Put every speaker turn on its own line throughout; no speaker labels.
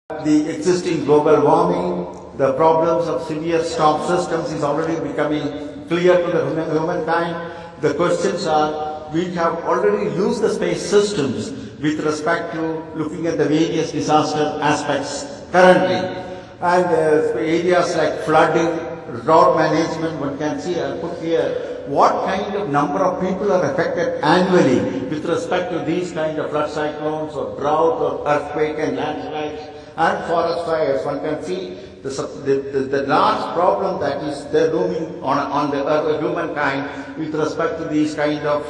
The existing global warming, the problems of severe storm systems is already becoming clear to the humankind. The questions are, we have already used the space systems with respect to looking at the various disaster aspects currently. And areas like flooding, drought management, one can see, put here, what kind of number of people are affected annually with respect to these kind of flood cyclones or drought or earthquake and landslides and forest fires. One can see the large problem that is there looming on the earth, humankind with respect to these kind of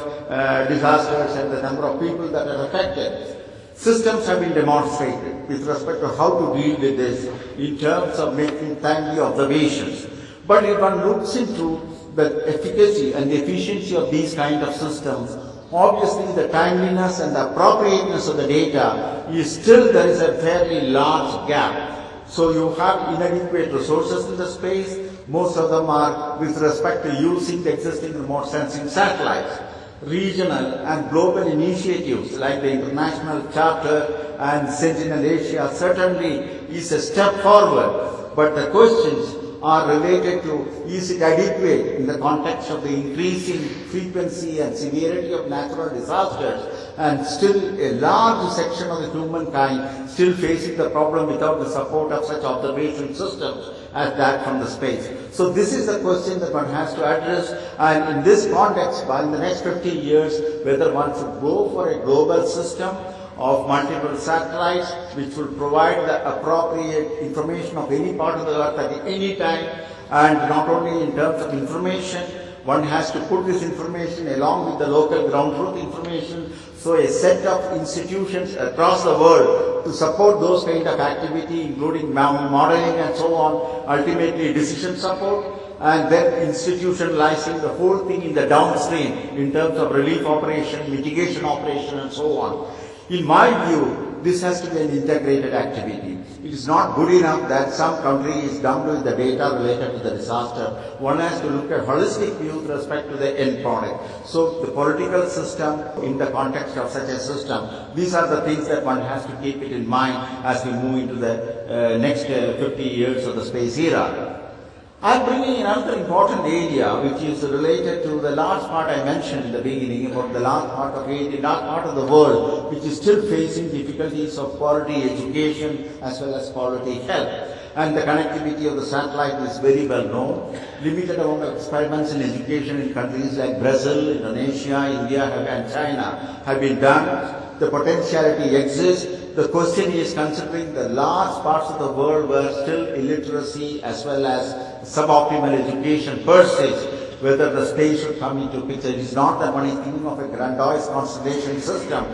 disasters and the number of people that are affected. Systems have been demonstrated with respect to how to deal with this in terms of making timely observations. But if one looks into the efficacy and the efficiency of these kind of systems, obviously the timeliness and the appropriateness of the data is still, there is a fairly large gap. So you have inadequate resources in the space. Most of them are with respect to using the existing remote sensing satellites. Regional and global initiatives like the International Charter and Sentinel-Asia certainly is a step forward. But the questions are related to, is it adequate in the context of the increasing frequency and severity of natural disasters, and still a large section of the humankind still facing the problem without the support of such observation systems as that from the space. So this is the question that one has to address, and in this context, in the next 50 years, whether one should go for a global system of multiple satellites which will provide the appropriate information of any part of the earth at any time, and not only in terms of information, one has to put this information along with the local ground truth information, so a set of institutions across the world to support those kind of activity, including modeling and so on, ultimately decision support, and then institutionalizing the whole thing in the downstream in terms of relief operation, mitigation operation and so on. In my view, this has to be an integrated activity. It is not good enough that some country is dumped with the data related to the disaster. One has to look at holistic view with respect to the end product. So the political system in the context of such a system, these are the things that one has to keep it in mind as we move into the next 50 years of the space era. I am bringing another important area which is related to the large part I mentioned in the beginning about the large part of the world which is still facing difficulties of quality education as well as quality health. And the connectivity of the satellite is very well known. Limited amount of experiments in education in countries like Brazil, Indonesia, India and China have been done. The potentiality exists. The question is, considering the large parts of the world where still illiteracy as well as suboptimal education persists, whether the space should come into picture. It is not that one is thinking of a grandiose constellation system,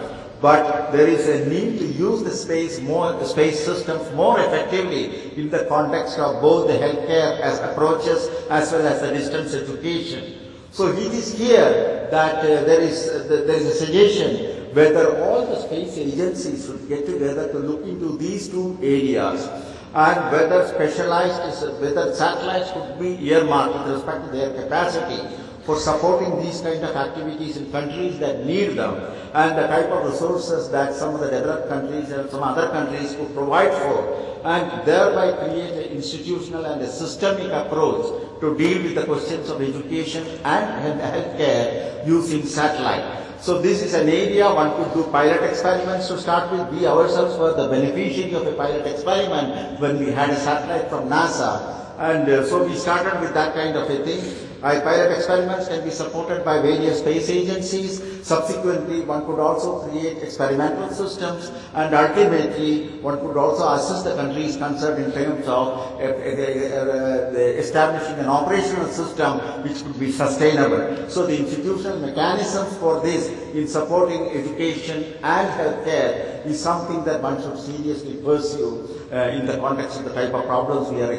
but there is a need to use the space systems more effectively in the context of both the healthcare as approaches as well as the distance education. So it is here that there is a suggestion whether all the space agencies should get together to look into these two areas, and whether whether satellites could be earmarked with respect to their capacity for supporting these kind of activities in countries that need them, and the type of resources that some of the developed countries and some other countries could provide for, and thereby create an institutional and a systemic approach to deal with the questions of education and healthcare using satellite. So this is an area one could do pilot experiments to start with. We ourselves were the beneficiary of a pilot experiment when we had a satellite from NASA. And so we started with that kind of a thing. Pilot experiments can be supported by various space agencies. Subsequently, one could also create experimental systems, and ultimately one could also assist the countries concerned in terms of establishing an operational system which could be sustainable. So the institutional mechanisms for this in supporting education and healthcare is something that one should seriously pursue in the context of the type of problems we are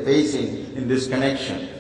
facing in this connection.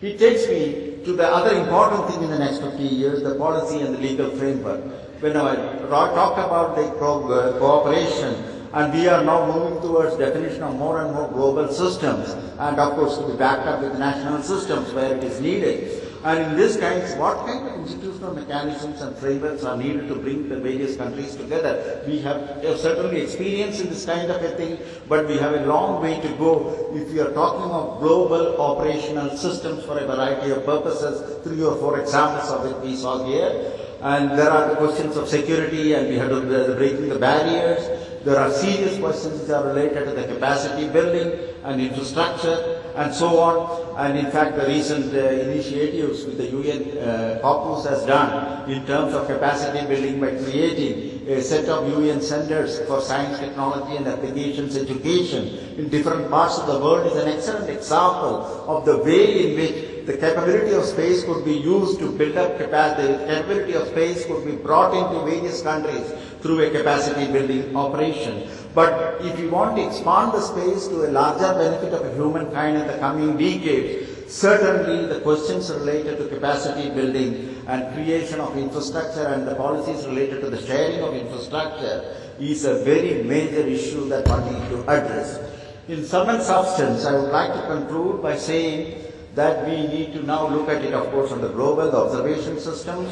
It takes me to the other important thing in the next 50 years, the policy and the legal framework. When I talked about the cooperation, and we are now moving towards definition of more and more global systems, and of course to be backed up with national systems where it is needed. And in this case, what kind of institutional mechanisms and frameworks are needed to bring the various countries together? We have certainly experience in this kind of a thing, but we have a long way to go if we are talking of global operational systems for a variety of purposes. 3 or 4 examples of it we saw here. And there are the questions of security, and we have to breaking the barriers. There are serious questions which are related to the capacity building and infrastructure and so on. And in fact, the recent initiatives with the UN caucus has done in terms of capacity building by creating a set of UN centers for science, technology and applications education in different parts of the world is an excellent example of the way in which the capability of space could be used to build up capacity. The capability of space could be brought into various countries through a capacity building operation. But if you want to expand the space to a larger benefit of humankind in the coming decades, certainly the questions related to capacity building and creation of infrastructure and the policies related to the sharing of infrastructure is a very major issue that one needs to address. In sum and substance, I would like to conclude by saying that we need to now look at it, of course, on the global observation systems,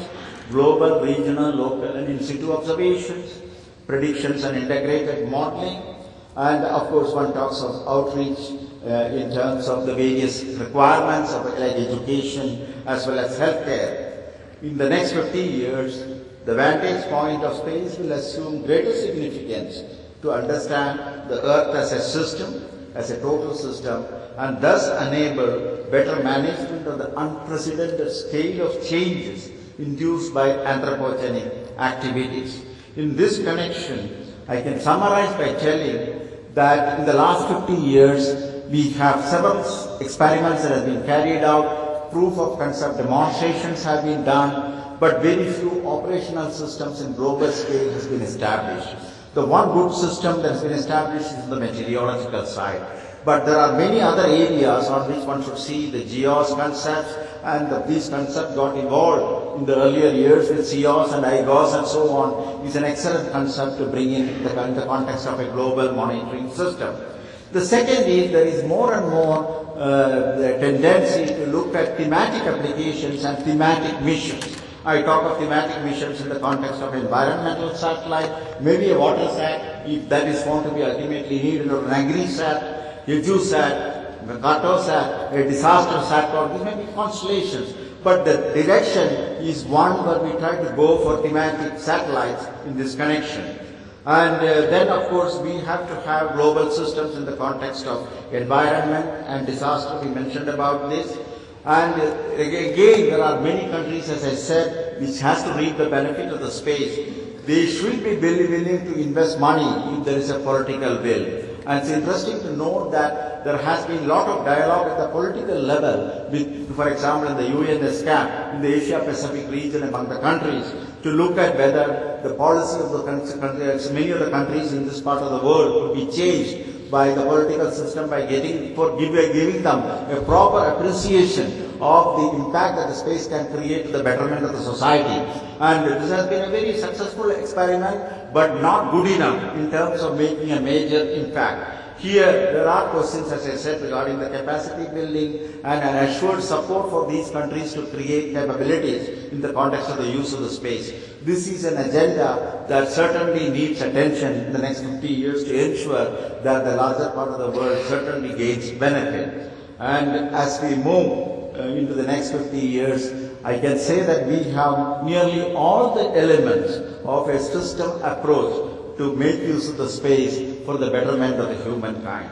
global, regional, local and in situ observations, predictions and integrated modeling, and of course one talks of outreach in terms of the various requirements of like education as well as healthcare. In the next 50 years, the vantage point of space will assume greater significance to understand the Earth as a system, as a total system, and thus enable better management of the unprecedented scale of changes induced by anthropogenic activities. In this connection, I can summarize by telling that in the last 50 years, we have several experiments that have been carried out, proof of concept demonstrations have been done, but very few operational systems in global scale has been established. The one good system that has been established is the meteorological side. But there are many other areas on which one should see the GEOS concepts, and these concepts got involved in the earlier years with CEOS and IGOS and so on. Is an excellent concept to bring in the context of a global monitoring system. The second is there is more and more the tendency to look at thematic applications and thematic missions. I talk of thematic missions in the context of environmental satellite, maybe a water sat, if that is found to be ultimately needed, or an agri-sat, EduSat, a Cartosat, a disaster satcom. These may be constellations, but the direction is one where we try to go for thematic satellites in this connection. And then, of course, we have to have global systems in the context of environment and disaster. We mentioned about this. And again, there are many countries, as I said, which has to reap the benefit of the space. They should be willing to invest money if there is a political will. And it's interesting to note that there has been a lot of dialogue at the political level with, for example, in the UNSCAP, in the Asia-Pacific region among the countries, to look at whether the policy of the countries, many of the countries in this part of the world could be changed by the political system by giving them a proper appreciation of the impact that the space can create to the betterment of the society. And this has been a very successful experiment, but not good enough in terms of making a major impact. Here, there are questions, as I said, regarding the capacity building and an assured support for these countries to create capabilities in the context of the use of the space. This is an agenda that certainly needs attention in the next 50 years to ensure that the larger part of the world certainly gains benefit. And as we move into the next 50 years, I can say that we have nearly all the elements of a system approach to make use of the space for the betterment of the humankind.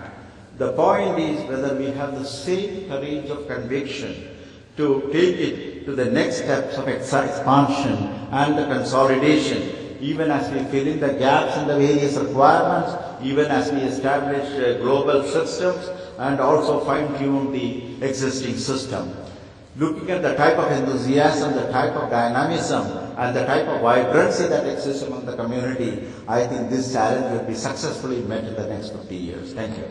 The point is whether we have the same courage of conviction to take it to the next steps of expansion and the consolidation, even as we fill in the gaps in the various requirements, even as we establish global systems and also fine-tune the existing system. Looking at the type of enthusiasm, the type of dynamism, and the type of vibrancy that exists among the community, I think this challenge will be successfully met in the next 50 years. Thank you.